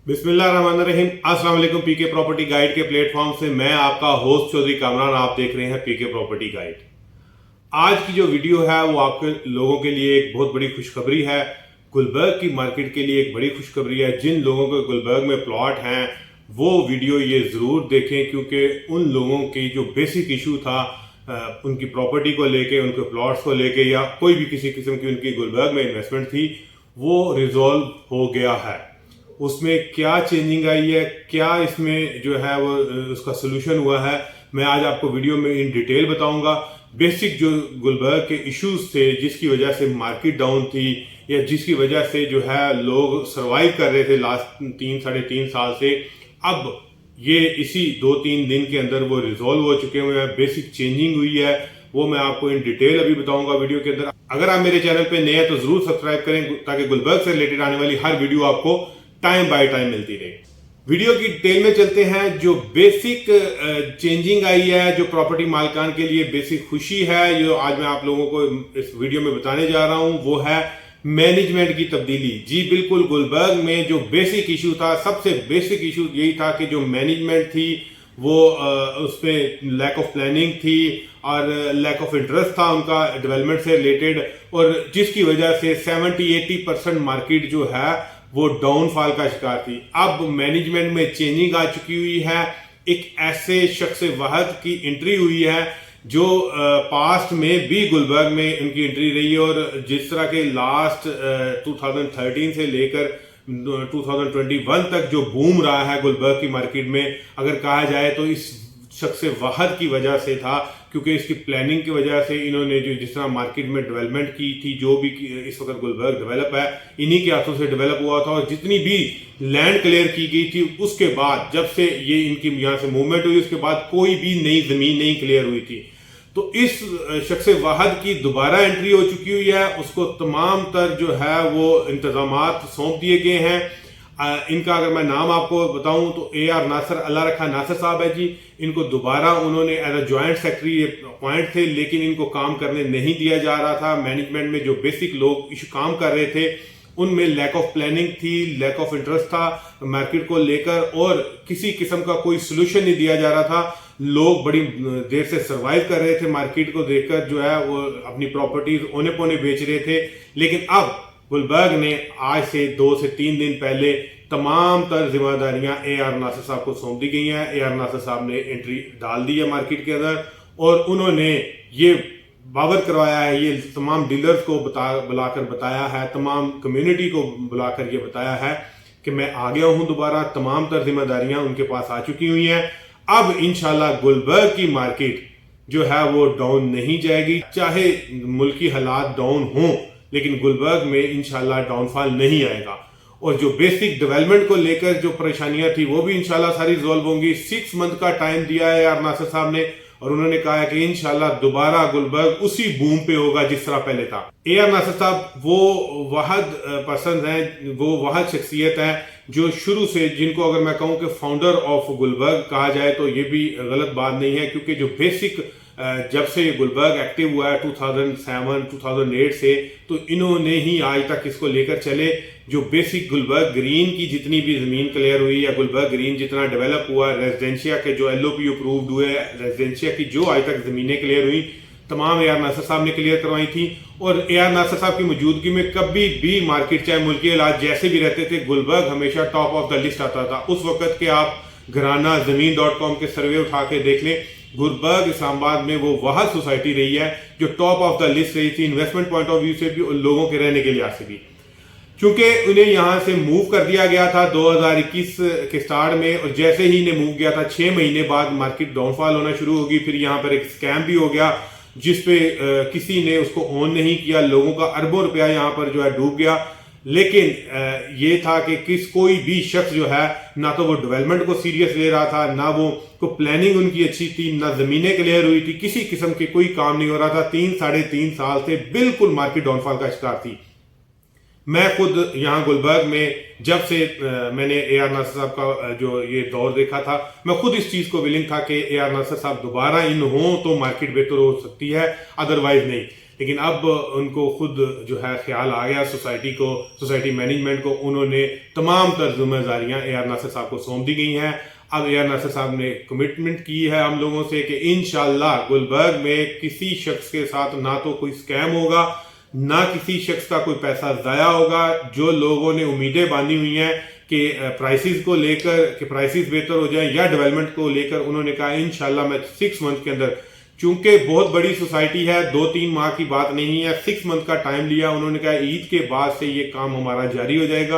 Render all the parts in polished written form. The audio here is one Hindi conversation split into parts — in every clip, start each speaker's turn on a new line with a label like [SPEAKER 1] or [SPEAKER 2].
[SPEAKER 1] बिस्मिल्लाहिर्रहमानिर्रहीम। अस्सलाम वालेकुम। पीके प्रॉपर्टी गाइड के प्लेटफॉर्म से मैं आपका होस्ट चौधरी कामरान, आप देख रहे हैं पीके प्रॉपर्टी गाइड। आज की जो वीडियो है वो आपके लोगों के लिए एक बहुत बड़ी खुशखबरी है। गुलबर्ग की मार्केट के लिए एक बड़ी खुशखबरी है। जिन लोगों को गुलबर्ग में प्लॉट हैं वो वीडियो ये ज़रूर देखें, क्योंकि उन लोगों की जो बेसिक इशू था उनकी प्रॉपर्टी को लेके, उनके प्लॉट्स को लेके, या कोई भी किसी किस्म की उनकी गुलबर्ग में इन्वेस्टमेंट थी, वो रिजॉल्व हो गया है। उसमें क्या चेंजिंग आई है, क्या इसमें जो है वो उसका सोल्यूशन हुआ है, मैं आज आपको वीडियो में इन डिटेल बताऊंगा। बेसिक जो गुलबर्ग के इश्यूज थे जिसकी वजह से मार्केट डाउन थी, या जिसकी वजह से जो है लोग सरवाइव कर रहे थे लास्ट 3-3.5 साल से, अब ये इसी 2-3 दिन के अंदर वो रिजॉल्व हो चुके हुए हैं। बेसिक चेंजिंग हुई है, वो मैं आपको इन डिटेल अभी बताऊंगा वीडियो के अंदर। अगर आप मेरे चैनल पे नए हैं तो जरूर सब्सक्राइब करें, ताकि गुलबर्ग से रिलेटेड आने वाली हर वीडियो आपको टाइम बाय टाइम मिलती रहे। वीडियो की डिटेल में चलते हैं। जो बेसिक चेंजिंग आई है, जो प्रॉपर्टी मालिकान के लिए बेसिक खुशी है, जो आज मैं आप लोगों को इस वीडियो में बताने जा रहा हूं, वो है मैनेजमेंट की तब्दीली। जी बिल्कुल, गुलबर्ग में जो बेसिक इशू था, सबसे बेसिक इशू यही था कि जो मैनेजमेंट थी वो उसमें लैक ऑफ प्लानिंग थी और लैक ऑफ इंटरेस्ट था उनका डेवलपमेंट से रिलेटेड, और जिसकी वजह से 70-80% मार्केट जो है वो डाउनफॉल का शिकार थी। अब मैनेजमेंट में चेंजिंग आ चुकी हुई है। एक ऐसे शख्स वाहद की एंट्री हुई है जो पास्ट में भी गुलबर्ग में उनकी एंट्री रही है, और जिस तरह के लास्ट 2013 से लेकर 2021 तक जो बूम रहा है गुलबर्ग की मार्केट में, अगर कहा जाए तो इस शख्स वाहद की वजह से था, क्योंकि इसकी प्लानिंग की वजह से इन्होंने जो जिस तरह मार्केट में डेवलपमेंट की थी, जो भी इस वक्त गुलबर्ग डेवलप है इन्हीं के हाथों से डेवलप हुआ था, और जितनी भी लैंड क्लियर की गई थी उसके बाद, जब से ये इनकी यहाँ से मूवमेंट हुई, उसके बाद कोई भी नई जमीन नहीं क्लियर हुई थी। तो इस शख्स वाहद की दोबारा एंट्री हो चुकी हुई है। उसको तमाम तर जो है वो इंतजामात सौंप दिए गए हैं। इनका अगर मैं नाम आपको बताऊं तो AR नासिर, अल्लाह रखा नासिर साहब है जी। इनको दोबारा उन्होंने as a joint secretary appoint थे, लेकिन इनको काम करने नहीं दिया जा रहा था। मैनेजमेंट में जो बेसिक लोग इशू काम कर रहे थे उनमें लैक ऑफ प्लानिंग थी, लैक ऑफ इंटरेस्ट था मार्केट को लेकर, और किसी किस्म का कोई सोल्यूशन नहीं दिया जा रहा था। लोग बड़ी देर से सरवाइव कर रहे थे, मार्केट को देखकर जो है वो अपनी प्रॉपर्टीज औने पौने बेच रहे थे। लेकिन अब गुलबर्ग ने आज से 2 से 3 दिन पहले तमाम तर जिम्मेदारियां AR नासिर साहब को सौंप दी गई हैं। AR नासिर साहब ने एंट्री डाल दी है मार्केट के अंदर, और उन्होंने ये बावर करवाया है, ये तमाम डीलर्स को बुलाकर बताया है, तमाम कम्युनिटी को बुलाकर ये बताया है कि मैं आ गया हूं दोबारा। तमाम तर जिम्मेदारियां उनके पास आ चुकी हुई हैं। अब इंशाल्लाह गुलबर्ग की मार्केट जो है वो डाउन नहीं जाएगी, चाहे मुल्की हालात डाउन हों, लेकिन गुलबर्ग में इंशाल्लाह डाउनफॉल नहीं आएगा। और जो बेसिक डेवलपमेंट को लेकर जो परेशानियां थी वो भी इंशाल्लाह सारी रिजॉल्व होंगी। 6 मंथ का टाइम दिया है AR नासिर साहब ने, और उन्होंने कहा है कि इंशाल्लाह दोबारा गुलबर्ग उसी बूम पे होगा जिस तरह पहले था। AR नासिर साहब वो वाहद पर्सन हैं, वो वाहद शख्सियत है जो शुरू से, जिनको अगर मैं कहूं कि फाउंडर ऑफ गुलबर्ग कहा जाए तो ये भी गलत बात नहीं है, क्योंकि जो बेसिक जब से गुलबर्ग एक्टिव हुआ है 2007-2008 से, तो इन्होंने ही आज तक इसको लेकर चले। जो बेसिक गुलबर्ग ग्रीन की जितनी भी जमीन क्लियर हुई, या गुलबर्ग ग्रीन जितना डेवलप हुआ, रेजिडेंशिया के जो LOP अप्रूव्ड हुए, रेजिडेंशिया की जो आज तक जमीनें क्लियर हुई, तमाम AR नासिर साहब ने क्लियर करवाई थी। और AR नासिर साहब की मौजूदगी में कभी भी मार्केट, चाहे मुल्की हालात जैसे भी रहते थे, गुलबर्ग हमेशा टॉप ऑफ द लिस्ट आता था। उस वक्त के आप घराना ज़मीन.com के सर्वे उठा के देख लें, गुलबर्ग इस्लामाबाद में वो वाहद सोसाइटी रही है जो टॉप ऑफ द लिस्ट रही थी, इन्वेस्टमेंट पॉइंट ऑफ व्यू से भी और लोगों के रहने के लिहाज से भी। क्योंकि उन्हें यहां से मूव कर दिया गया था 2021 के स्टार्ट में, और जैसे ही इन्हें मूव किया था 6 महीने बाद मार्केट डाउनफॉल होना शुरू होगी। फिर यहां पर एक स्कैम भी हो गया जिसपे किसी ने उसको ऑन नहीं किया, लोगों का अरबों रुपया यहां पर जो है डूब गया। लेकिन ये था कि कोई भी शख्स जो है ना तो वो डेवलपमेंट को सीरियस ले रहा था, ना वो को प्लानिंग उनकी अच्छी थी, ना जमीनें क्लियर हुई थी, किसी किस्म के कोई काम नहीं हो रहा था। 3-3.5 साल से बिल्कुल मार्केट डाउनफॉल का शिकार थी। मैं खुद यहाँ गुलबर्ग में जब से मैंने AR नासिर साहब का जो ये दौर देखा था, मैं खुद इस चीज को विलिंग था कि AR नासिर साहब दोबारा इन हो तो मार्केट बेहतर हो सकती है, अदरवाइज नहीं। लेकिन अब उनको खुद जो है ख्याल आ गया, सोसाइटी मैनेजमेंट को, उन्होंने तमाम तर जिम्मेदारियां AR नासिर साहब को सौंप दी गई हैं। अब AR नासिर साहब ने कमिटमेंट की है हम लोगों से कि इंशाल्लाह गुलबर्ग में किसी शख्स के साथ ना तो कोई स्कैम होगा, ना किसी शख्स का कोई पैसा ज़ाया होगा। जो लोगों ने उम्मीदें बांधी हुई हैं कि प्राइसेस को लेकर कि प्राइसेस बेहतर हो जाएं या डेवलपमेंट को लेकर, उन्होंने कहा इंशाल्लाह मैं 6 मंथ के अंदर, चूंकि बहुत बड़ी सोसाइटी है, 2-3 माह की बात नहीं है, 6 मंथ का टाइम लिया। उन्होंने कहा ईद के बाद से ये काम हमारा जारी हो जाएगा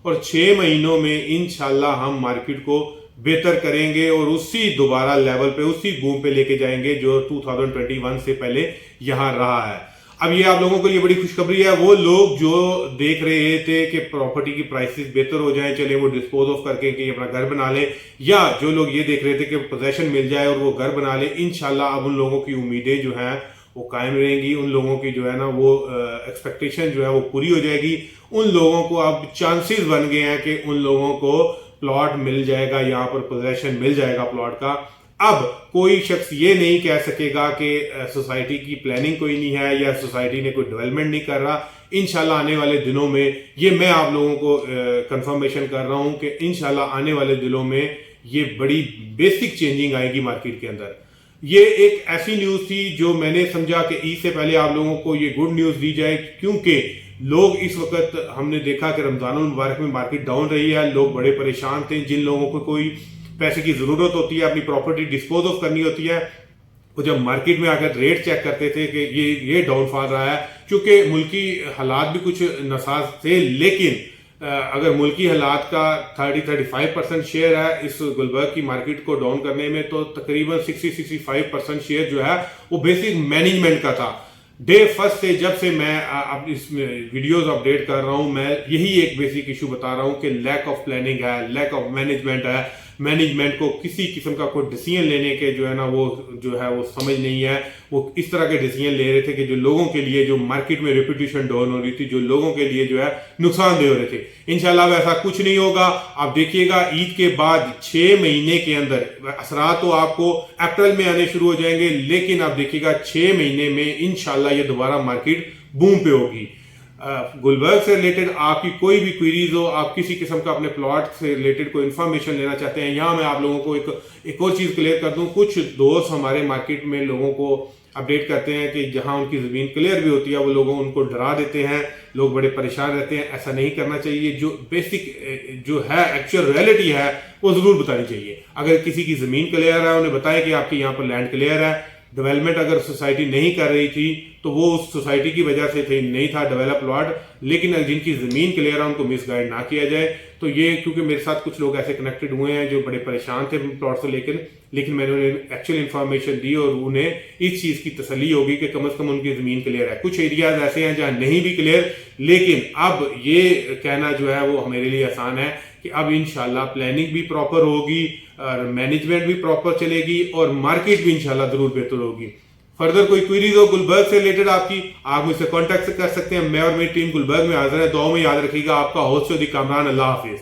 [SPEAKER 1] और 6 महीनों में इंशाल्लाह हम मार्केट को बेहतर करेंगे और उसी दोबारा लेवल पे, उसी बूम पे लेके जाएंगे जो 2021 से पहले यहां रहा है। अब ये आप लोगों के लिए बड़ी खुशखबरी है। वो लोग जो देख रहे थे कि प्रॉपर्टी की प्राइसेस बेहतर हो जाएं, चले वो डिस्पोज ऑफ करके कि अपना घर बना ले, या जो लोग ये देख रहे थे कि पोजेशन मिल जाए और वो घर बना ले, इंशाल्लाह अब उन लोगों की उम्मीदें जो हैं वो कायम रहेंगी। उन लोगों की जो है ना वो एक्सपेक्टेशन जो है वो पूरी हो जाएगी। उन लोगों को अब चांसेस बन गए हैं कि उन लोगों को प्लॉट मिल जाएगा, यहाँ पर पोजेशन मिल जाएगा प्लॉट का। अब कोई शख्स ये नहीं कह सकेगा कि सोसाइटी की प्लानिंग कोई नहीं है या सोसाइटी ने कोई डेवलपमेंट नहीं कर रहा। इंशाल्लाह आने वाले दिनों में, ये मैं आप लोगों को कंफर्मेशन कर रहा हूं कि इंशाल्लाह आने वाले दिनों में ये बड़ी बेसिक चेंजिंग आएगी मार्केट के अंदर। ये एक ऐसी न्यूज थी जो मैंने समझा कि ईद से पहले आप लोगों को ये गुड न्यूज दी जाए, क्योंकि लोग इस वक्त, हमने देखा कि रमजानुल मुबारक में मार्केट डाउन रही है, लोग बड़े परेशान थे। जिन लोगों को कोई पैसे की जरूरत होती है, अपनी प्रॉपर्टी डिस्पोज ऑफ करनी होती है, वो जब मार्केट में आकर रेट चेक करते थे कि ये डाउनफॉल रहा है, क्योंकि मुल्की हालात भी कुछ नसाज थे। लेकिन अगर मुल्की हालात का 30-35% शेयर है इस गुलबर्ग की मार्केट को डाउन करने में, तो तकरीबन 60-65% शेयर जो है वो बेसिक मैनेजमेंट का था। डे फर्स्ट से, जब से मैं अब इस वीडियोस अपडेट कर रहा हूं, मैं यही एक बेसिक इशू बता रहा हूं कि लैक ऑफ प्लानिंग है, लैक ऑफ मैनेजमेंट है। मैनेजमेंट को किसी किस्म का कोई डिसीजन लेने के जो है ना वो समझ नहीं है। वो इस तरह के डिसीजन ले रहे थे कि जो लोगों के लिए, जो मार्केट में रेपुटेशन डाउन हो रही थी, जो लोगों के लिए जो है नुकसानदेह हो रहे थे। इंशाल्लाह वैसा कुछ नहीं होगा। आप देखिएगा ईद के बाद 6 महीने के अंदर असरात तो आपको अप्रैल में आने शुरू हो जाएंगे, लेकिन आप देखिएगा 6 महीने में इंशाल्लाह ये दोबारा मार्केट बूम पे होगी। गुलबर्ग से रिलेटेड आपकी कोई भी क्वेरीज हो, आप किसी किस्म का अपने प्लॉट से रिलेटेड कोई इन्फॉर्मेशन लेना चाहते हैं, यहाँ मैं आप लोगों को एक और चीज़ क्लियर कर दूं। कुछ दोस्त हमारे मार्केट में लोगों को अपडेट करते हैं कि जहां उनकी ज़मीन क्लियर भी होती है, वो लोगों उनको डरा देते हैं, लोग बड़े परेशान रहते हैं। ऐसा नहीं करना चाहिए। जो बेसिक जो है एक्चुअल रियलिटी है वो ज़रूर बतानी चाहिए। अगर किसी की ज़मीन क्लियर है, उन्हें बताएं कि आपकी यहाँ पर लैंड क्लियर है। डेवलपमेंट अगर सोसाइटी नहीं कर रही थी तो वो उस सोसाइटी की वजह से नहीं था डेवलप प्लॉट, लेकिन जिनकी ज़मीन क्लियर है उनको मिसगाइड ना किया जाए। तो ये, क्योंकि मेरे साथ कुछ लोग ऐसे कनेक्टेड हुए हैं जो बड़े परेशान थे प्लॉट से लेकिन मैंने उन्हें एक्चुअल इन्फॉर्मेशन दी और उन्हें इस चीज़ की तसल्ली होगी कि कम से कम उनकी ज़मीन क्लियर है। कुछ एरियाज ऐसे हैं जहाँ नहीं भी क्लियर, लेकिन अब ये कहना जो है वो मेरे लिए आसान है कि अब इंशाल्लाह प्लानिंग भी प्रॉपर होगी और मैनेजमेंट भी प्रॉपर चलेगी और मार्केट भी इंशाल्लाह जरूर बेहतर होगी। फर्दर कोई क्वेरीज हो गुलबर्ग से रिलेटेड आपकी, आप मुझसे कांटेक्ट कर सकते हैं। मैं और मेरी टीम गुलबर्ग में हाजिर है। दुआ में याद रखिएगा। आपका होस्ट चौधरी कामरान। अल्लाह हाफिज।